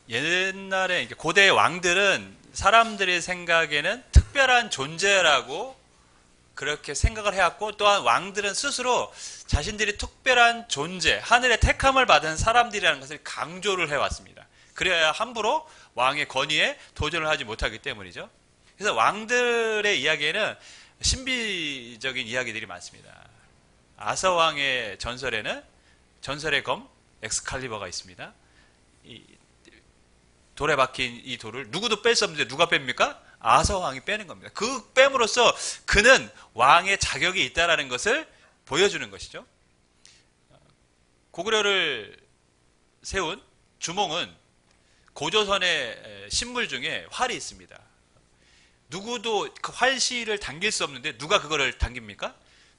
옛날에 고대 왕들은 사람들의 생각에는 특별한 존재라고 그렇게 생각을 해왔고, 또한 왕들은 스스로 자신들이 특별한 존재, 하늘의 택함을 받은 사람들이라는 것을 강조를 해왔습니다. 그래야 함부로 왕의 권위에 도전을 하지 못하기 때문이죠. 그래서 왕들의 이야기에는 신비적인 이야기들이 많습니다. 아서 왕의 전설에는 전설의 검 엑스칼리버가 있습니다. 이 돌에 박힌 이 돌을 누구도 뺄 수 없는데 누가 뺍니까? 아서 왕이 빼는 겁니다. 그 뺨으로써 그는 왕의 자격이 있다는 것을 보여주는 것이죠. 고구려를 세운 주몽은 고조선의 신물 중에 활이 있습니다. 누구도 그 활시를 당길 수 없는데 누가 그거를 당깁니까?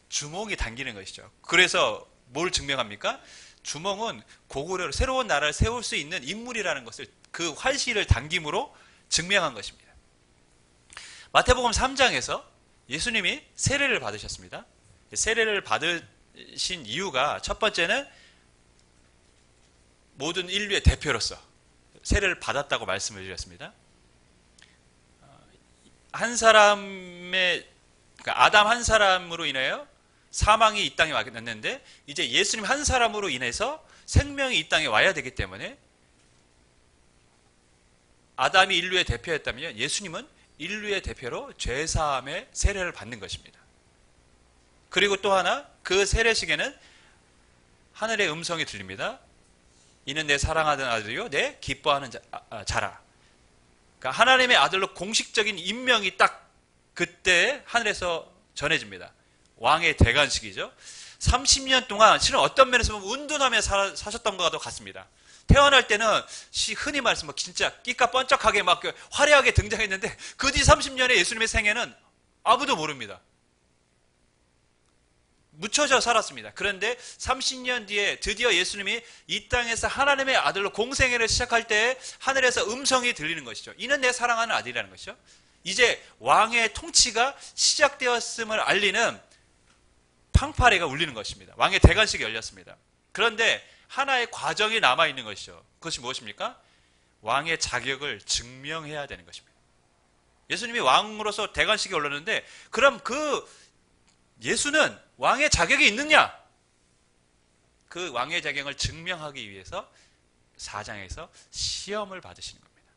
주몽이 당기는 것이죠. 그래서 뭘 증명합니까? 주몽은 고구려를 새로운 나라를 세울 수 있는 인물이라는 것을 그 활시를 당김으로 증명한 것입니다. 마태복음 3장에서 예수님이 세례를 받으셨습니다. 세례를 받으신 이유가 첫 번째는 모든 인류의 대표로서 세례를 받았다고 말씀을 드렸습니다. 한 사람의, 그러니까 아담 한 사람으로 인하여 사망이 이 땅에 왔는데 이제 예수님 한 사람으로 인해서 생명이 이 땅에 와야 되기 때문에 아담이 인류의 대표였다면 예수님은 인류의 대표로 죄사함의 세례를 받는 것입니다. 그리고 또 하나, 그 세례식에는 하늘의 음성이 들립니다. 이는 내 사랑하는 아들이요 내 기뻐하는 자라. 그러니까 하나님의 아들로 공식적인 임명이 딱 그때 하늘에서 전해집니다. 왕의 대관식이죠. 30년 동안 실은 어떤 면에서 보면 은둔하며 사셨던 것과도 같습니다. 태어날 때는 흔히 말해서 진짜 끼까 번쩍하게 막 화려하게 등장했는데 그 뒤 30년의 예수님의 생애는 아무도 모릅니다. 묻혀져 살았습니다. 그런데 30년 뒤에 드디어 예수님이 이 땅에서 하나님의 아들로 공생애를 시작할 때 하늘에서 음성이 들리는 것이죠. 이는 내 사랑하는 아들이라는 것이죠. 이제 왕의 통치가 시작되었음을 알리는 팡파레가 울리는 것입니다. 왕의 대관식이 열렸습니다. 그런데 하나의 과정이 남아있는 것이죠. 그것이 무엇입니까? 왕의 자격을 증명해야 되는 것입니다. 예수님이 왕으로서 대관식이 열렸는데 그럼 그 예수는 왕의 자격이 있느냐? 그 왕의 자격을 증명하기 위해서 4장에서 시험을 받으시는 겁니다.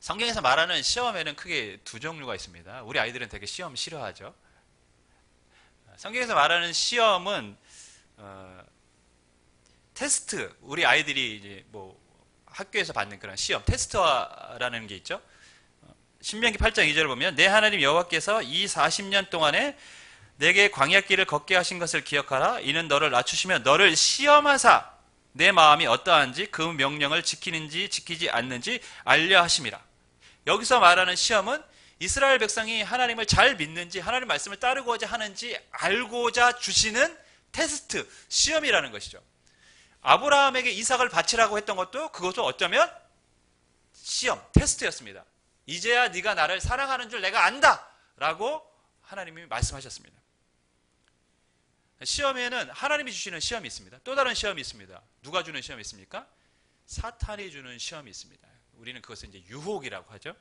성경에서 말하는 시험에는 크게 두 종류가 있습니다. 우리 아이들은 되게 시험 싫어하죠. 성경에서 말하는 시험은 테스트, 우리 아이들이 이제 학교에서 받는 그런 시험, 테스트라는 게 있죠. 신명기 8장 2절을 보면 내 하나님 여호와께서 이 40년 동안에 내게 광야길을 걷게 하신 것을 기억하라. 이는 너를 낮추시며 너를 시험하사 내 마음이 어떠한지 그 명령을 지키는지 지키지 않는지 알려 하심이라. 여기서 말하는 시험은 이스라엘 백성이 하나님을 잘 믿는지 하나님 말씀을 따르고자 하는지 알고자 주시는 테스트, 시험이라는 것이죠. 아브라함에게 이삭을 바치라고 했던 것도 그것도 어쩌면 시험, 테스트였습니다. 이제야 네가 나를 사랑하는 줄 내가 안다 라고 하나님이 말씀하셨습니다. 시험에는 하나님이 주시는 시험이 있습니다. 또 다른 시험이 있습니다. 누가 주는 시험이 있습니까? 사탄이 주는 시험이 있습니다. 우리는 그것을 이제 유혹이라고 하죠.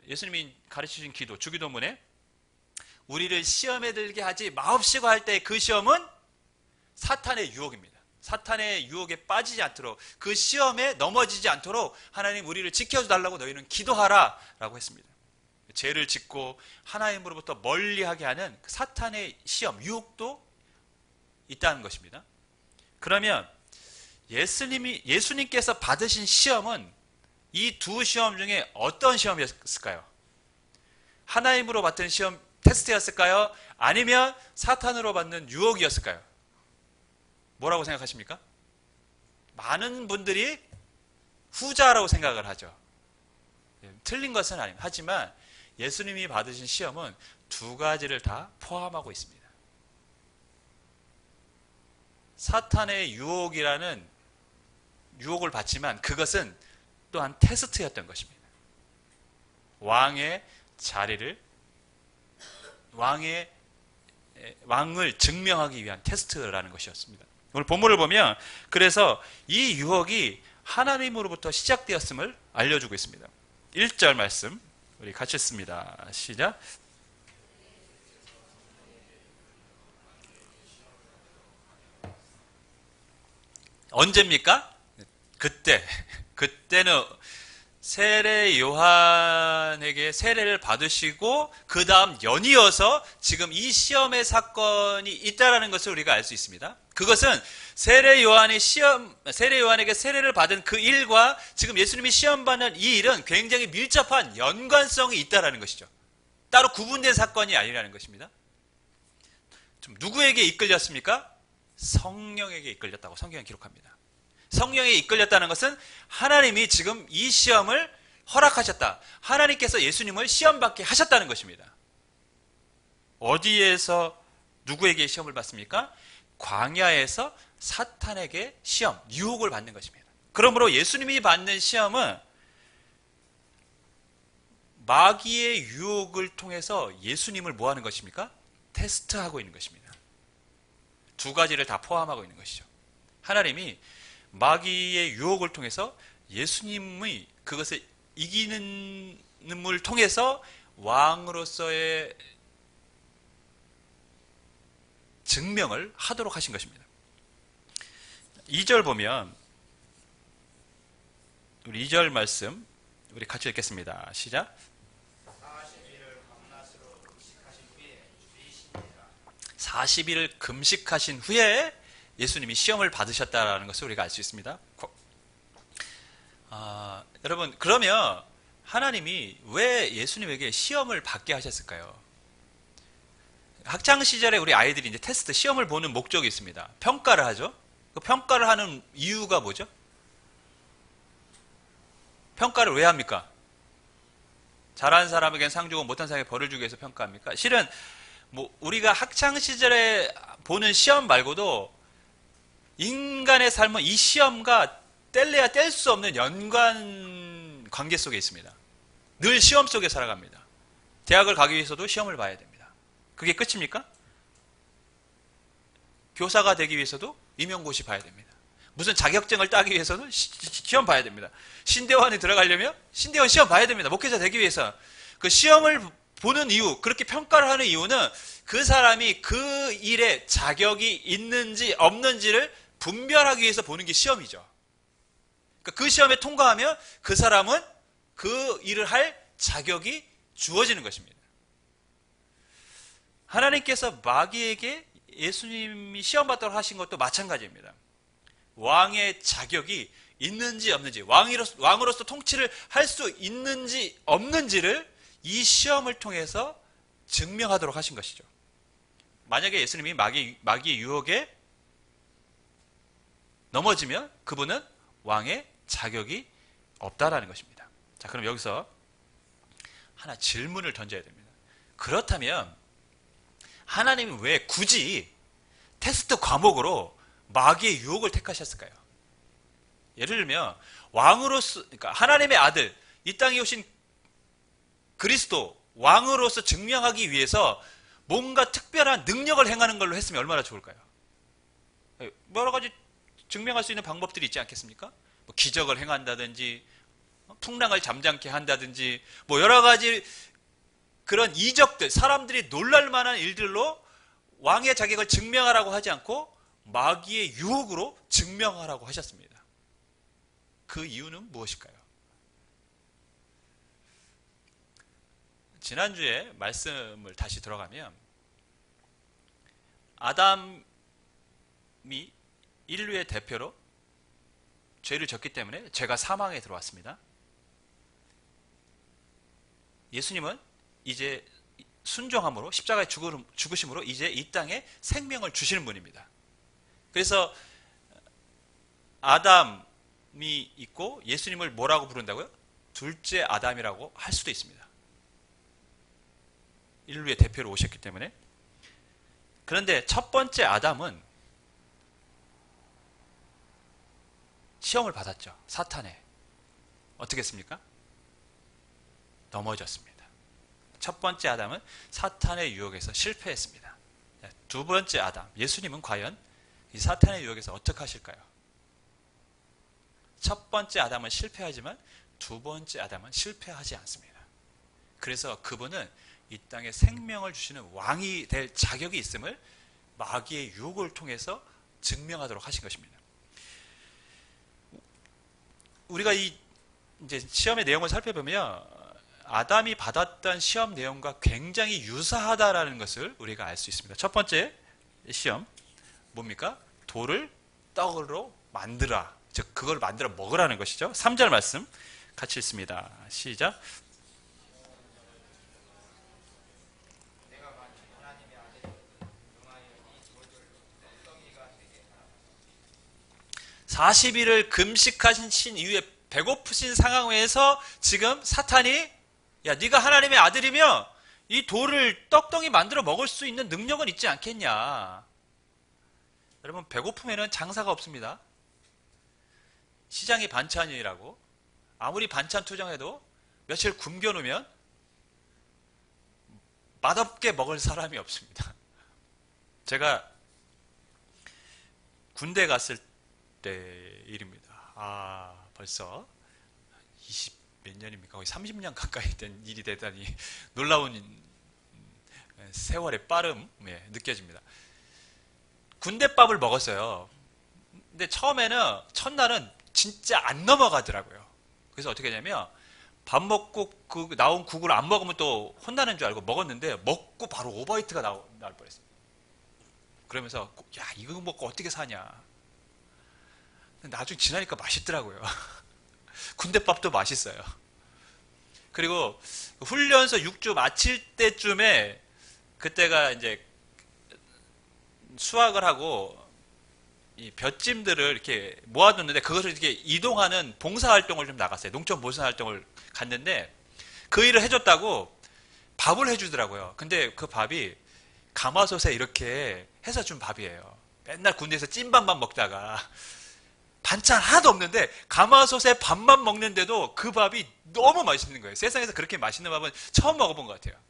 예수님이 가르치신 기도, 주기도문에 우리를 시험에 들게 하지 마옵시고 할 때 그 시험은 사탄의 유혹입니다. 사탄의 유혹에 빠지지 않도록, 그 시험에 넘어지지 않도록 하나님 우리를 지켜달라고 너희는 기도하라 라고 했습니다. 죄를 짓고 하나님으로부터 멀리하게 하는 사탄의 시험, 유혹도 있다는 것입니다. 그러면 예수님께서 받으신 시험은 이 두 시험 중에 어떤 시험이었을까요? 하나님으로 받은 시험, 테스트였을까요? 아니면 사탄으로 받는 유혹이었을까요? 뭐라고 생각하십니까? 많은 분들이 후자라고 생각을 하죠. 틀린 것은 아닙니다. 하지만 예수님이 받으신 시험은 두 가지를 다 포함하고 있습니다. 사탄의 유혹이라는 유혹을 받지만 그것은 또한 테스트였던 것입니다. 왕의 자리를, 왕을 증명하기 위한 테스트라는 것이었습니다. 오늘 본문을 보면 그래서 이 유혹이 하나님으로부터 시작되었음을 알려주고 있습니다. 1절 말씀 우리 같이 읽습니다. 시작. 언제입니까? 그때는 세례 요한에게 세례를 받으시고 그 다음 연이어서 지금 이 시험의 사건이 있다라는 것을 우리가 알 수 있습니다. 그것은 세례 요한에게 세례를 받은 그 일과 지금 예수님이 시험 받는 이 일은 굉장히 밀접한 연관성이 있다라는 것이죠. 따로 구분된 사건이 아니라는 것입니다. 좀 누구에게 이끌렸습니까? 성령에게 이끌렸다고 성경은 기록합니다. 성령에 이끌렸다는 것은 하나님이 지금 이 시험을 허락하셨다. 하나님께서 예수님을 시험받게 하셨다는 것입니다. 어디에서 누구에게 시험을 받습니까? 광야에서 사탄에게 시험, 유혹을 받는 것입니다. 그러므로 예수님이 받는 시험은 마귀의 유혹을 통해서 예수님을 뭐 하는 것입니까? 테스트하고 있는 것입니다. 두 가지를 다 포함하고 있는 것이죠. 하나님이 마귀의 유혹을 통해서 예수님의 그것을 이기는을 통해서 왕으로서의 증명을 하도록 하신 것입니다. 2절 보면 우리 2절 말씀 우리 같이 읽겠습니다. 시작. 40일을 금식하신 후에 예수님이 시험을 받으셨다는 것을 우리가 알 수 있습니다. 여러분, 그러면 하나님이 왜 예수님에게 시험을 받게 하셨을까요? 학창시절에 우리 아이들이 이제 테스트, 시험을 보는 목적이 있습니다. 평가를 하죠. 그 평가를 하는 이유가 뭐죠? 평가를 왜 합니까? 잘하는 사람에게는 상 주고 못한 사람에게 벌을 주기 위해서 평가합니까? 실은 뭐 우리가 학창시절에 보는 시험 말고도 인간의 삶은 이 시험과 뗄래야 뗄 수 없는 연관 관계 속에 있습니다. 늘 시험 속에 살아갑니다. 대학을 가기 위해서도 시험을 봐야 됩니다. 그게 끝입니까? 교사가 되기 위해서도 임용고시 봐야 됩니다. 무슨 자격증을 따기 위해서도 시험 봐야 됩니다. 신대원에 들어가려면 신대원 시험 봐야 됩니다. 목회자 되기 위해서. 그 시험을 보는 이유, 그렇게 평가를 하는 이유는 그 사람이 그 일에 자격이 있는지 없는지를 분별하기 위해서 보는 게 시험이죠. 그 시험에 통과하면 그 사람은 그 일을 할 자격이 주어지는 것입니다. 하나님께서 마귀에게 예수님이 시험받도록 하신 것도 마찬가지입니다. 왕의 자격이 있는지 없는지, 왕으로서 통치를 할 수 있는지 없는지를 이 시험을 통해서 증명하도록 하신 것이죠. 만약에 예수님이 마귀의 유혹에 넘어지면 그분은 왕의 자격이 없다라는 것입니다. 자, 그럼 여기서 하나 질문을 던져야 됩니다. 그렇다면 하나님은 왜 굳이 테스트 과목으로 마귀의 유혹을 택하셨을까요? 예를 들면 왕으로서, 그러니까 하나님의 아들, 이 땅에 오신 그리스도 왕으로서 증명하기 위해서 뭔가 특별한 능력을 행하는 걸로 했으면 얼마나 좋을까요? 여러 가지 증명할 수 있는 방법들이 있지 않겠습니까? 뭐 기적을 행한다든지 풍랑을 잠잠케 한다든지 뭐 여러 가지 그런 이적들, 사람들이 놀랄 만한 일들로 왕의 자격을 증명하라고 하지 않고 마귀의 유혹으로 증명하라고 하셨습니다. 그 이유는 무엇일까요? 지난주에 말씀을 다시 들어가면 아담이 인류의 대표로 죄를 졌기 때문에 죄가 사망에 들어왔습니다. 예수님은 이제 순종함으로 십자가에 죽으심으로 이제 이 땅에 생명을 주시는 분입니다. 그래서 아담이 있고 예수님을 뭐라고 부른다고요? 둘째 아담이라고 할 수도 있습니다. 인류의 대표로 오셨기 때문에. 그런데 첫 번째 아담은 시험을 받았죠. 사탄에. 어떻게 했습니까? 넘어졌습니다. 첫 번째 아담은 사탄의 유혹에서 실패했습니다. 두 번째 아담, 예수님은 과연 이 사탄의 유혹에서 어떻게 하실까요? 첫 번째 아담은 실패하지만 두 번째 아담은 실패하지 않습니다. 그래서 그분은 이 땅에 생명을 주시는 왕이 될 자격이 있음을 마귀의 유혹을 통해서 증명하도록 하신 것입니다. 우리가 이 이제 시험의 내용을 살펴보면 아담이 받았던 시험 내용과 굉장히 유사하다라는 것을 우리가 알 수 있습니다. 첫 번째 시험 뭡니까? 돌을 떡으로 만들어, 즉 그걸 만들어 먹으라는 것이죠. 3절 말씀 같이 읽습니다. 시작. (40일을) 금식하신 이후에 배고프신 상황에서 지금 사탄이 야 네가 하나님의 아들이면 이 돌을 떡덩이 만들어 먹을 수 있는 능력은 있지 않겠냐. 여러분, 배고픔에는 장사가 없습니다. 시장이 반찬이라고 아무리 반찬 투정해도 며칠 굶겨놓으면 맛없게 먹을 사람이 없습니다. 제가 군대 갔을 때 일입니다. 벌써 20 몇 년입니까? 거의 30년 가까이 된 일이 되다니 놀라운 세월의 빠름이 느껴집니다. 군대밥을 먹었어요. 근데 첫날은 진짜 안 넘어가더라고요. 그래서 어떻게 했냐면 밥 먹고 그 나온 국을 안 먹으면 또 혼나는 줄 알고 먹었는데 먹고 바로 오버히트가 나올 뻔했어요. 그러면서 야 이거 먹고 어떻게 사냐. 나중에 지나니까 맛있더라고요. 군대밥도 맛있어요. 그리고 훈련소 6주 마칠 때쯤에 그때가 이제 수확을 하고 이 볏찜들을 이렇게 모아뒀는데 그것을 이렇게 이동하는 봉사활동을 좀 나갔어요. 농촌 봉사활동을 갔는데 그 일을 해줬다고 밥을 해주더라고요. 근데 그 밥이 가마솥에 이렇게 해서 준 밥이에요. 맨날 군대에서 찐밥만 먹다가 반찬 하나도 없는데 가마솥에 밥만 먹는데도 그 밥이 너무 맛있는 거예요. 세상에서 그렇게 맛있는 밥은 처음 먹어본 것 같아요.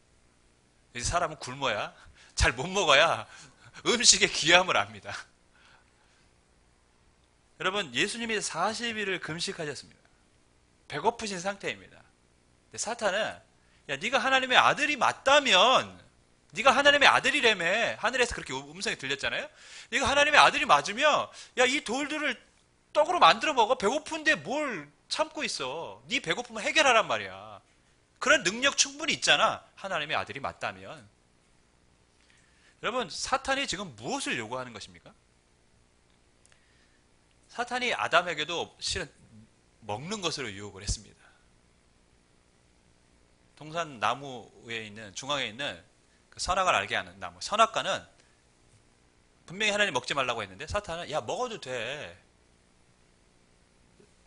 이제 사람은 굶어야 잘 못 먹어야 음식의 귀함을 압니다. 여러분, 예수님이 40일을 금식하셨습니다. 배고프신 상태입니다. 근데 사탄은 야 네가 하나님의 아들이 맞다면 네가 하나님의 아들이라며 하늘에서 그렇게 음성이 들렸잖아요. 네가 하나님의 아들이 맞으면 야 이 돌들을 떡으로 만들어 먹어. 배고픈데 뭘 참고 있어. 네 배고픔을 해결하란 말이야. 그런 능력 충분히 있잖아. 하나님의 아들이 맞다면. 여러분, 사탄이 지금 무엇을 요구하는 것입니까? 사탄이 아담에게도 실은 먹는 것으로 유혹을 했습니다. 동산 나무에 있는 중앙에 있는 그 선악을 알게 하는 나무. 선악과는 분명히 하나님 먹지 말라고 했는데 사탄은 야 먹어도 돼.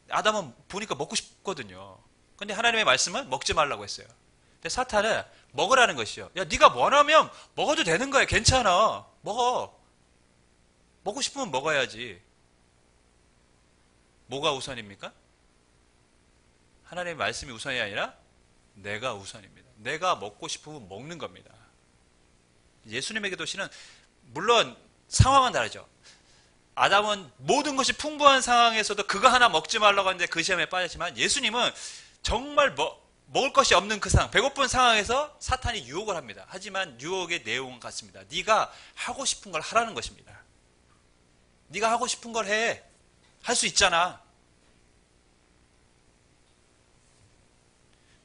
아담은 보니까 먹고 싶거든요. 근데 하나님의 말씀은 먹지 말라고 했어요. 근데 사탄은 먹으라는 것이요. 야 네가 원하면 먹어도 되는 거야. 괜찮아. 먹어. 먹고 싶으면 먹어야지. 뭐가 우선입니까? 하나님의 말씀이 우선이 아니라 내가 우선입니다. 내가 먹고 싶으면 먹는 겁니다. 예수님에게도 실은 물론 상황은 다르죠. 아담은 모든 것이 풍부한 상황에서도 그거 하나 먹지 말라고 하는데 그 시험에 빠졌지만 예수님은 정말 먹을 것이 없는 그 상황, 배고픈 상황에서 사탄이 유혹을 합니다. 하지만 유혹의 내용은 같습니다. 네가 하고 싶은 걸 하라는 것입니다. 네가 하고 싶은 걸 해. 할 수 있잖아.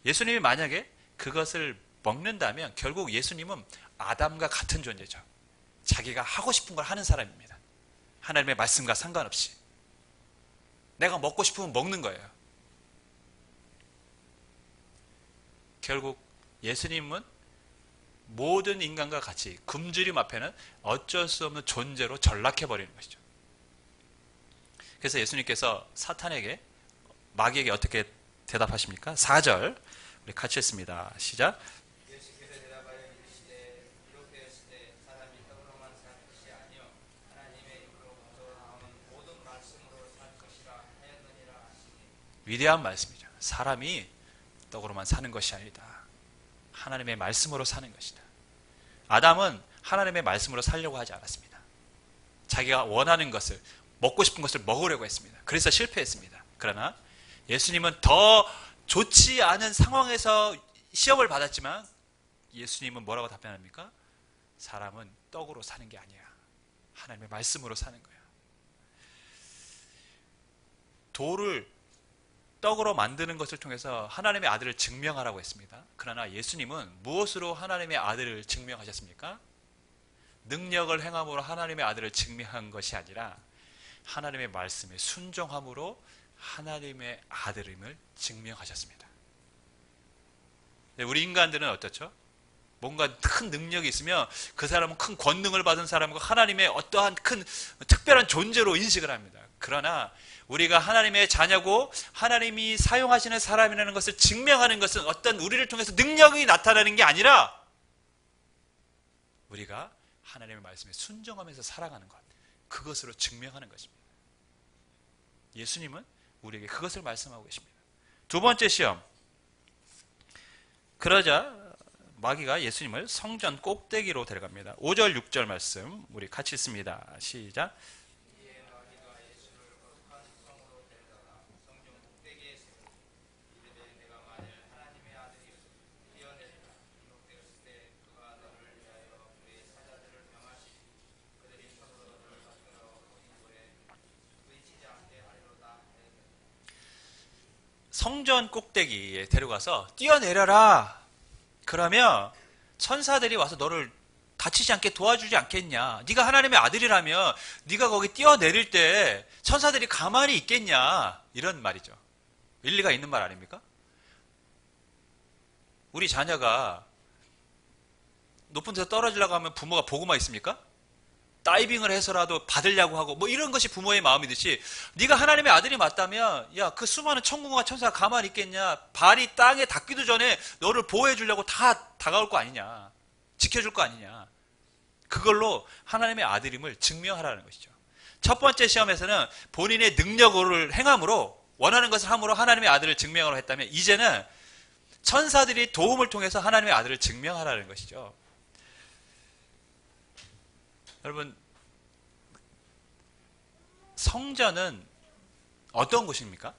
예수님이 만약에 그것을 먹는다면 결국 예수님은 아담과 같은 존재죠. 자기가 하고 싶은 걸 하는 사람입니다. 하나님의 말씀과 상관없이. 내가 먹고 싶으면 먹는 거예요. 결국 예수님은 모든 인간과 같이 굶주림 앞에는 어쩔 수 없는 존재로 전락해버리는 것이죠. 그래서 예수님께서 사탄에게, 마귀에게 어떻게 대답하십니까? 4절 우리 같이 했습니다. 시작. 예수께서 대답하여 이르시되 기록되었으되 사람이 떡으로만 살 것이 아니요 하나님의 입으로부터 나오는 모든 말씀으로 살 것이라 하였느니라 하시니. 위대한 말씀이죠. 사람이 떡으로만 사는 것이 아니다. 하나님의 말씀으로 사는 것이다. 아담은 하나님의 말씀으로 살려고 하지 않았습니다. 자기가 원하는 것을, 먹고 싶은 것을 먹으려고 했습니다. 그래서 실패했습니다. 그러나 예수님은 더 좋지 않은 상황에서 시험을 받았지만 예수님은 뭐라고 답변합니까? 사람은 떡으로 사는 게 아니야. 하나님의 말씀으로 사는 거야. 돌을 떡으로 만드는 것을 통해서 하나님의 아들을 증명하라고 했습니다. 그러나 예수님은 무엇으로 하나님의 아들을 증명하셨습니까? 능력을 행함으로 하나님의 아들을 증명한 것이 아니라 하나님의 말씀에 순종함으로 하나님의 아들임을 증명하셨습니다. 우리 인간들은 어떻죠? 뭔가 큰 능력이 있으면 그 사람은 큰 권능을 받은 사람이고 하나님의 어떠한 큰 특별한 존재로 인식을 합니다. 그러나 우리가 하나님의 자녀고 하나님이 사용하시는 사람이라는 것을 증명하는 것은 어떤 우리를 통해서 능력이 나타나는 게 아니라 우리가 하나님의 말씀에 순종하면서 살아가는 것, 그것으로 증명하는 것입니다. 예수님은 우리에게 그것을 말씀하고 계십니다. 두 번째 시험. 그러자 마귀가 예수님을 성전 꼭대기로 데려갑니다. 5절 6절 말씀 우리 같이 읽습니다. 시작. 이에 마귀가 예수를 거룩한 성으로 데려다가 성전 꼭대기에 세우고 이르되 내가 만일 하나님의 아들이여 뛰어내리라. 기록되었을 때 그가 너를 위하여 그의 사자들을 명하시니 그들이 손으로 너를 받들어 어린 돌에 부딪히지 않게 하리로다 하였느니라. 성전 꼭대기에 데려가서 뛰어내려라. 그러면 천사들이 와서 너를 다치지 않게 도와주지 않겠냐. 네가 하나님의 아들이라면 네가 거기 뛰어내릴 때 천사들이 가만히 있겠냐. 이런 말이죠. 일리가 있는 말 아닙니까? 우리 자녀가 높은 데서 떨어지려고 하면 부모가 보고만 있습니까? 다이빙을 해서라도 받으려고 하고 뭐 이런 것이 부모의 마음이듯이 네가 하나님의 아들이 맞다면 야, 그 수많은 천군과 천사가 가만히 있겠냐. 발이 땅에 닿기도 전에 너를 보호해 주려고 다 다가올 거 아니냐. 지켜줄 거 아니냐. 그걸로 하나님의 아들임을 증명하라는 것이죠. 첫 번째 시험에서는 본인의 능력을 행함으로 원하는 것을 함으로 하나님의 아들을 증명하려 했다면 이제는 천사들이 도움을 통해서 하나님의 아들을 증명하라는 것이죠. 여러분, 성전은 어떤 곳입니까?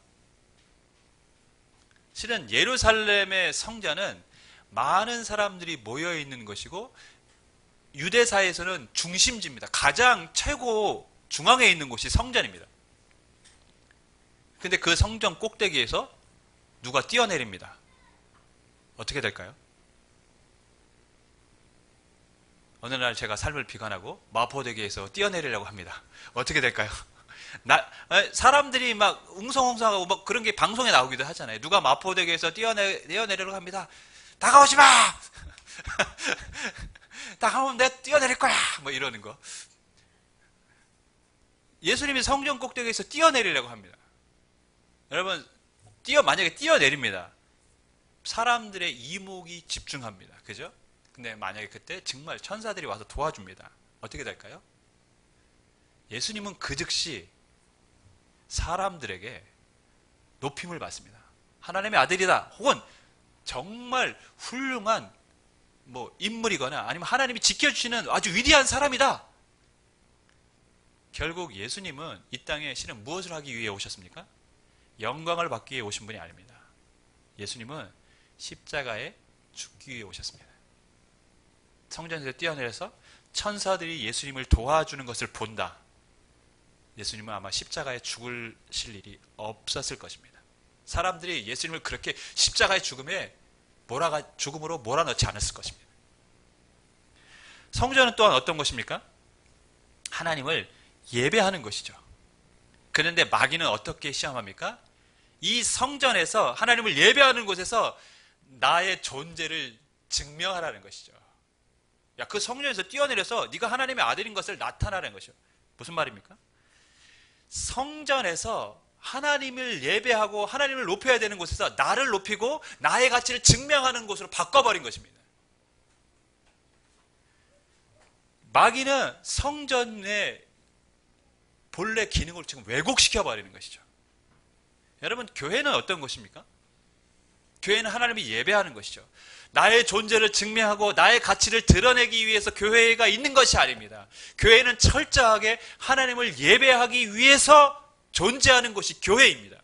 실은 예루살렘의 성전은 많은 사람들이 모여 있는 것이고 유대사에서는 중심지입니다. 가장 최고 중앙에 있는 곳이 성전입니다. 근데 그 성전 꼭대기에서 누가 뛰어내립니다. 어떻게 될까요? 어느 날 제가 삶을 비관하고 마포대교에서 뛰어내리려고 합니다. 어떻게 될까요? 사람들이 막 웅성웅성하고 막 그런 게 방송에 나오기도 하잖아요. 누가 마포대교에서 뛰어내리려고 합니다. 다가오지 마! 다가오면 내가 뛰어내릴 거야! 뭐 이러는 거. 예수님이 성전 꼭대기에서 뛰어내리려고 합니다. 여러분, 만약에 뛰어내립니다. 사람들의 이목이 집중합니다. 그죠? 근데 만약에 그때 정말 천사들이 와서 도와줍니다. 어떻게 될까요? 예수님은 그 즉시 사람들에게 높임을 받습니다. 하나님의 아들이다. 혹은 정말 훌륭한 인물이거나 아니면 하나님이 지켜주시는 아주 위대한 사람이다. 결국 예수님은 이 땅에 실은 무엇을 하기 위해 오셨습니까? 영광을 받기 위해 오신 분이 아닙니다. 예수님은 십자가에 죽기 위해 오셨습니다. 성전에서 뛰어내려서 천사들이 예수님을 도와주는 것을 본다. 예수님은 아마 십자가에 죽으실 일이 없었을 것입니다. 사람들이 예수님을 그렇게 십자가의 죽음으로 몰아넣지 않았을 것입니다. 성전은 또한 어떤 것입니까? 하나님을 예배하는 것이죠. 그런데 마귀는 어떻게 시험합니까? 이 성전에서 하나님을 예배하는 곳에서 나의 존재를 증명하라는 것이죠. 야, 그 성전에서 뛰어내려서 네가 하나님의 아들인 것을 나타나라는 것이죠. 무슨 말입니까? 성전에서 하나님을 예배하고 하나님을 높여야 되는 곳에서 나를 높이고 나의 가치를 증명하는 곳으로 바꿔버린 것입니다. 마귀는 성전의 본래 기능을 지금 왜곡시켜버리는 것이죠. 여러분, 교회는 어떤 곳입니까? 교회는 하나님을 예배하는 것이죠. 나의 존재를 증명하고 나의 가치를 드러내기 위해서 교회가 있는 것이 아닙니다. 교회는 철저하게 하나님을 예배하기 위해서 존재하는 것이 교회입니다.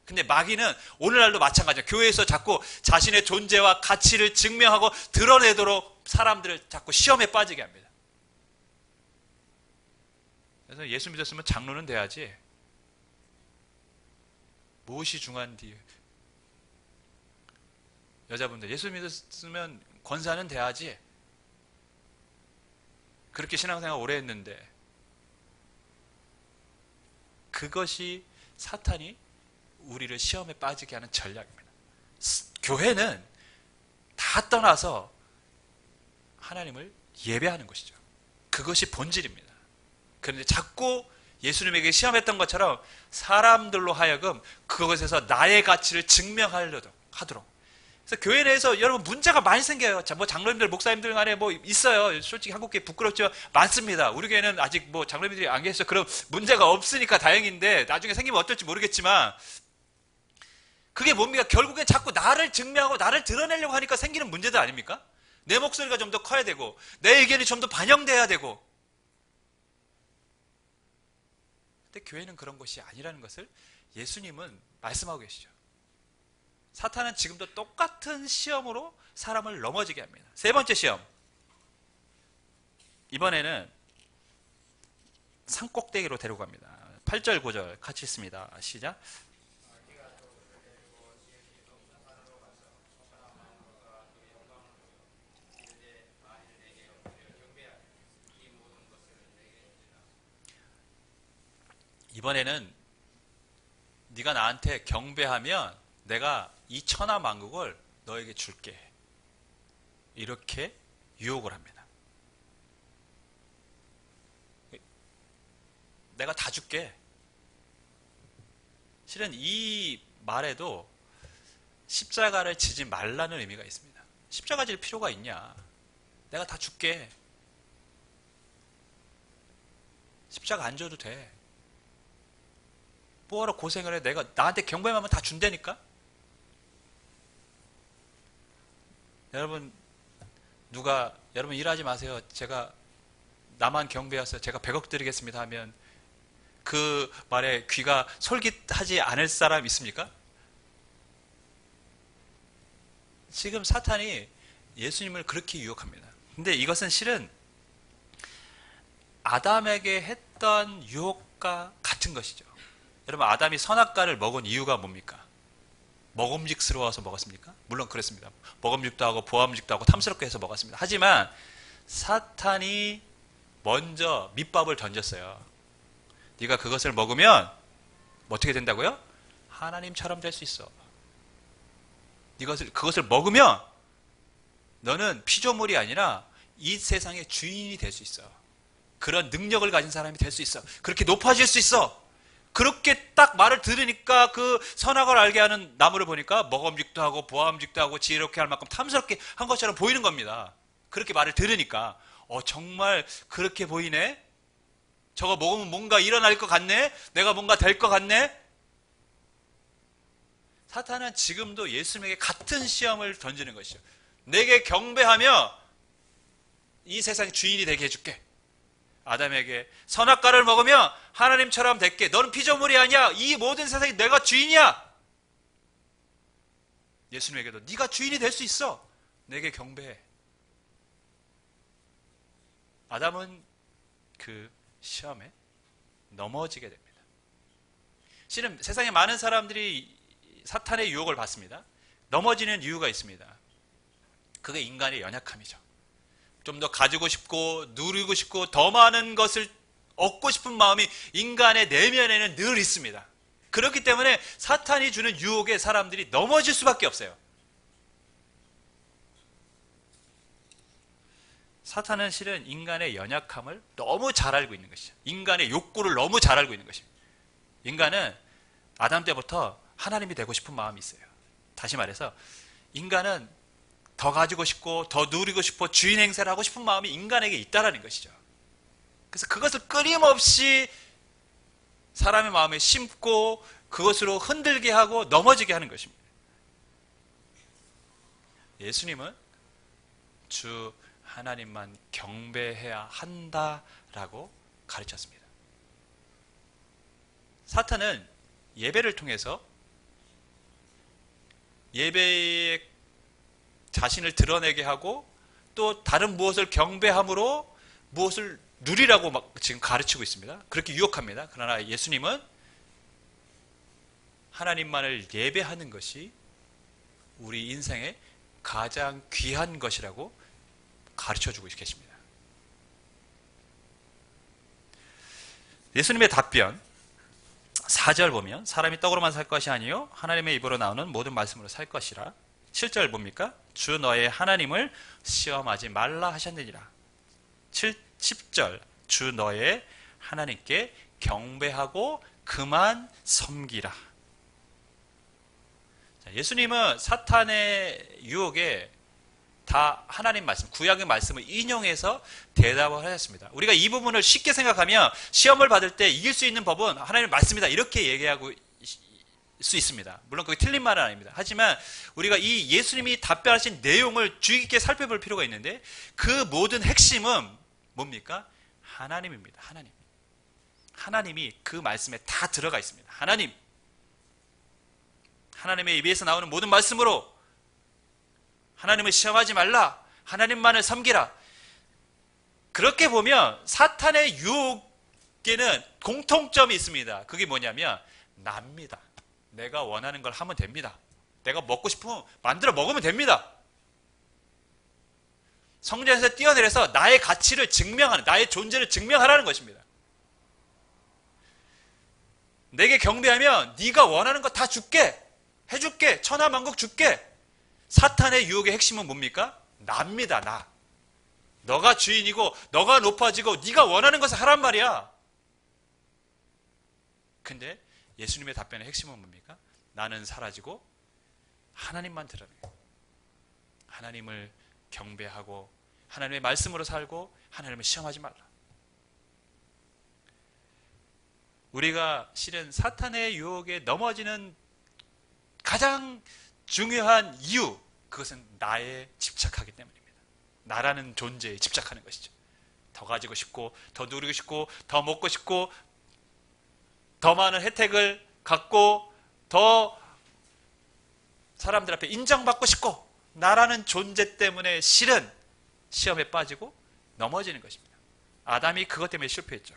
근데 마귀는 오늘날도 마찬가지예요. 교회에서 자꾸 자신의 존재와 가치를 증명하고 드러내도록 사람들을 자꾸 시험에 빠지게 합니다. 그래서 예수 믿었으면 장로는 돼야지. 무엇이 중요한디? 여자분들 예수 믿었으면 권사는 돼야지. 그렇게 신앙생활 오래 했는데 그것이 사탄이 우리를 시험에 빠지게 하는 전략입니다. 교회는 다 떠나서 하나님을 예배하는 것이죠. 그것이 본질입니다. 그런데 자꾸 예수님에게 시험했던 것처럼 사람들로 하여금 그것에서 나의 가치를 증명하도록. 그래서 교회 내에서 여러분 문제가 많이 생겨요. 뭐 장로님들, 목사님들 간에 뭐 있어요. 솔직히 한국교회 부끄럽지만 많습니다. 우리 교회는 아직 뭐 장로님들이 안 계셔서 그런 문제가 없으니까 다행인데 나중에 생기면 어떨지 모르겠지만 그게 뭡니까? 결국엔 자꾸 나를 증명하고 나를 드러내려고 하니까 생기는 문제들 아닙니까? 내 목소리가 좀 더 커야 되고 내 의견이 좀 더 반영돼야 되고. 근데 교회는 그런 것이 아니라는 것을 예수님은 말씀하고 계시죠. 사탄은 지금도 똑같은 시험으로 사람을 넘어지게 합니다. 세 번째 시험. 이번에는 산꼭대기로 데려갑니다. 8절 9절 같이 읽습니다. 시작. 이번에는 네가 나한테 경배하면 내가 이 천하 만국을 너에게 줄게. 이렇게 유혹을 합니다. 내가 다 줄게. 실은 이 말에도 십자가를 지지 말라는 의미가 있습니다. 십자가 질 필요가 있냐? 내가 다 줄게. 십자가 안 져도 돼. 뭐하러 고생을 해? 내가 나한테 경배만 하면 다 준다니까? 여러분 여러분 일하지 마세요. 제가 나만 경배해서 제가 100억 드리겠습니다 하면 그 말에 귀가 솔깃하지 않을 사람 있습니까? 지금 사탄이 예수님을 그렇게 유혹합니다. 근데 이것은 실은 아담에게 했던 유혹과 같은 것이죠. 여러분 아담이 선악과를 먹은 이유가 뭡니까? 먹음직스러워서 먹었습니까? 물론 그렇습니다. 먹음직도 하고 보암직도 하고 탐스럽게 해서 먹었습니다. 하지만 사탄이 먼저 밑밥을 던졌어요. 네가 그것을 먹으면 어떻게 된다고요? 하나님처럼 될 수 있어. 그것을 먹으면 너는 피조물이 아니라 이 세상의 주인이 될 수 있어. 그런 능력을 가진 사람이 될 수 있어. 그렇게 높아질 수 있어. 그렇게 딱 말을 들으니까 그 선악을 알게 하는 나무를 보니까 먹음직도 하고 보암직도 하고 지혜롭게 할 만큼 탐스럽게 한 것처럼 보이는 겁니다. 그렇게 말을 들으니까 정말 그렇게 보이네? 저거 먹으면 뭔가 일어날 것 같네? 내가 뭔가 될 것 같네? 사탄은 지금도 예수님에게 같은 시험을 던지는 것이죠. 내게 경배하며 이 세상의 주인이 되게 해줄게. 아담에게 선악과를 먹으면 하나님처럼 될게. 너는 피조물이 아니야. 이 모든 세상이 내가 주인이야. 예수님에게도 네가 주인이 될 수 있어. 내게 경배해. 아담은 그 시험에 넘어지게 됩니다. 실은 세상에 많은 사람들이 사탄의 유혹을 받습니다. 넘어지는 이유가 있습니다. 그게 인간의 연약함이죠. 좀 더 가지고 싶고 누리고 싶고 더 많은 것을 얻고 싶은 마음이 인간의 내면에는 늘 있습니다. 그렇기 때문에 사탄이 주는 유혹에 사람들이 넘어질 수밖에 없어요. 사탄은 실은 인간의 연약함을 너무 잘 알고 있는 것이죠. 인간의 욕구를 너무 잘 알고 있는 것입니다. 인간은 아담 때부터 하나님이 되고 싶은 마음이 있어요. 다시 말해서 인간은 더 가지고 싶고 더 누리고 싶고 주인 행세를 하고 싶은 마음이 인간에게 있다라는 것이죠. 그래서 그것을 끊임없이 사람의 마음에 심고 그것으로 흔들게 하고 넘어지게 하는 것입니다. 예수님은 주 하나님만 경배해야 한다라고 가르쳤습니다. 사탄은 예배를 통해서 예배에 자신을 드러내게 하고 또 다른 무엇을 경배함으로 무엇을 누리라고 막 지금 가르치고 있습니다. 그렇게 유혹합니다. 그러나 예수님은 하나님만을 예배하는 것이 우리 인생의 가장 귀한 것이라고 가르쳐주고 계십니다. 예수님의 답변 4절 보면 사람이 떡으로만 살 것이 아니요 하나님의 입으로 나오는 모든 말씀으로 살 것이라. 7절 뭡니까? 주 너의 하나님을 시험하지 말라 하셨느니라. 10절 주 너의 하나님께 경배하고 그만 섬기라. 자, 예수님은 사탄의 유혹에 다 하나님 말씀, 구약의 말씀을 인용해서 대답을 하셨습니다. 우리가 이 부분을 쉽게 생각하면 시험을 받을 때 이길 수 있는 법은 하나님의 말씀이다 이렇게 얘기하고 수 있습니다. 물론 그게 틀린 말은 아닙니다. 하지만 우리가 이 예수님이 답변하신 내용을 주의 깊게 살펴볼 필요가 있는데 그 모든 핵심은 뭡니까? 하나님입니다. 하나님. 하나님이 그 말씀에 다 들어가 있습니다. 하나님. 하나님의 입에서 나오는 모든 말씀으로 하나님을 시험하지 말라. 하나님만을 섬기라. 그렇게 보면 사탄의 유혹에는 공통점이 있습니다. 그게 뭐냐면 납니다. 내가 원하는 걸 하면 됩니다. 내가 먹고 싶으면 만들어 먹으면 됩니다. 성전에서 뛰어내려서 나의 가치를 증명하는, 나의 존재를 증명하라는 것입니다. 내게 경배하면 네가 원하는 거 다 줄게. 해줄게. 천하만국 줄게. 사탄의 유혹의 핵심은 뭡니까? 나입니다. 나. 너가 주인이고 너가 높아지고 네가 원하는 것을 하란 말이야. 근데 예수님의 답변의 핵심은 뭡니까? 나는 사라지고 하나님만 드러내. 하나님을 경배하고 하나님의 말씀으로 살고 하나님을 시험하지 말라. 우리가 실은 사탄의 유혹에 넘어지는 가장 중요한 이유, 그것은 나에 집착하기 때문입니다. 나라는 존재에 집착하는 것이죠. 더 가지고 싶고 더 누리고 싶고 더 먹고 싶고 더 많은 혜택을 갖고 더 사람들 앞에 인정받고 싶고 나라는 존재 때문에 실은 시험에 빠지고 넘어지는 것입니다. 아담이 그것 때문에 실패했죠.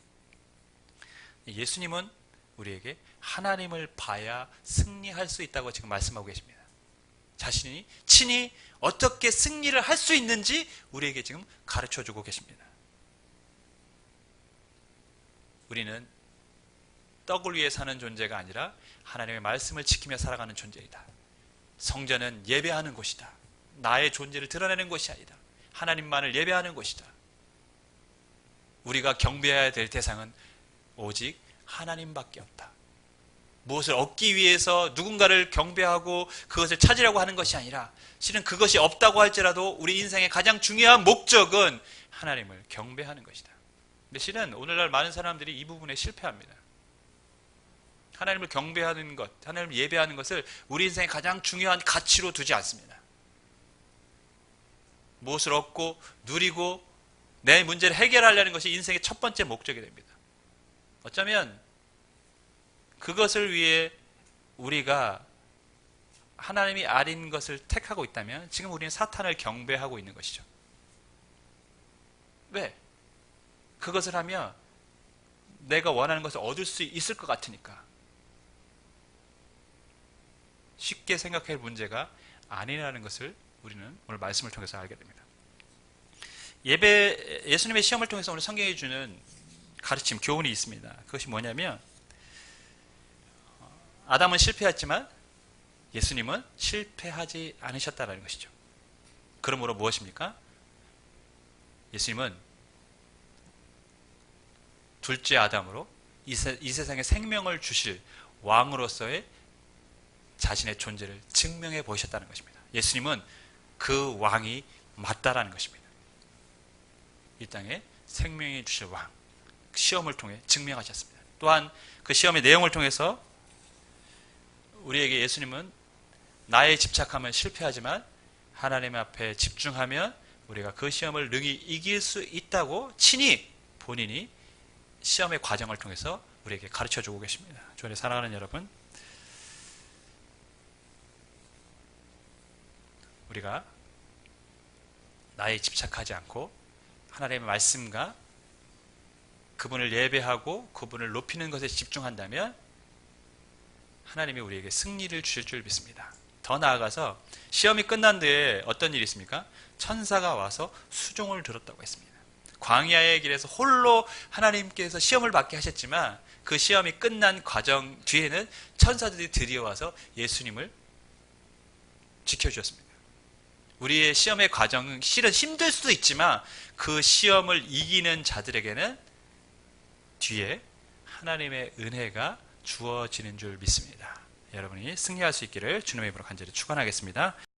예수님은 우리에게 하나님을 봐야 승리할 수 있다고 지금 말씀하고 계십니다. 자신이 친히 어떻게 승리를 할 수 있는지 우리에게 지금 가르쳐주고 계십니다. 우리는 떡을 위해 사는 존재가 아니라 하나님의 말씀을 지키며 살아가는 존재이다. 성전은 예배하는 곳이다. 나의 존재를 드러내는 곳이 아니다. 하나님만을 예배하는 곳이다. 우리가 경배해야 될 대상은 오직 하나님밖에 없다. 무엇을 얻기 위해서 누군가를 경배하고 그것을 찾으려고 하는 것이 아니라 실은 그것이 없다고 할지라도 우리 인생의 가장 중요한 목적은 하나님을 경배하는 것이다. 근데 실은 오늘날 많은 사람들이 이 부분에 실패합니다. 하나님을 경배하는 것, 하나님을 예배하는 것을 우리 인생의 가장 중요한 가치로 두지 않습니다. 무엇을 얻고 누리고 내 문제를 해결하려는 것이 인생의 첫 번째 목적이 됩니다. 어쩌면 그것을 위해 우리가 하나님이 아닌 것을 택하고 있다면 지금 우리는 사탄을 경배하고 있는 것이죠. 왜? 그것을 하면 내가 원하는 것을 얻을 수 있을 것 같으니까. 쉽게 생각할 문제가 아니라는 것을 우리는 오늘 말씀을 통해서 알게 됩니다. 예수님의 시험을 통해서 오늘 성경이 주는 가르침, 교훈이 있습니다. 그것이 뭐냐면 아담은 실패했지만 예수님은 실패하지 않으셨다는 것이죠. 그러므로 무엇입니까? 예수님은 둘째 아담으로 이 세상에 생명을 주실 왕으로서의 자신의 존재를 증명해 보이셨다는 것입니다. 예수님은 그 왕이 맞다라는 것입니다. 이 땅에 생명이 주실 왕, 시험을 통해 증명하셨습니다. 또한 그 시험의 내용을 통해서 우리에게 예수님은 나의 집착하면 실패하지만 하나님 앞에 집중하면 우리가 그 시험을 능히 이길 수 있다고 친히 본인이 시험의 과정을 통해서 우리에게 가르쳐 주고 계십니다. 주 안에 사랑하는 여러분, 우리가 나에 집착하지 않고 하나님의 말씀과 그분을 예배하고 그분을 높이는 것에 집중한다면 하나님이 우리에게 승리를 주실 줄 믿습니다. 더 나아가서 시험이 끝난 뒤에 어떤 일이 있습니까? 천사가 와서 수종을 들었다고 했습니다. 광야의 길에서 홀로 하나님께서 시험을 받게 하셨지만 그 시험이 끝난 과정 뒤에는 천사들이 들이와서 예수님을 지켜주셨습니다. 우리의 시험의 과정은 실은 힘들 수도 있지만 그 시험을 이기는 자들에게는 뒤에 하나님의 은혜가 주어지는 줄 믿습니다. 여러분이 승리할 수 있기를 주님의 이름으로 간절히 축원하겠습니다.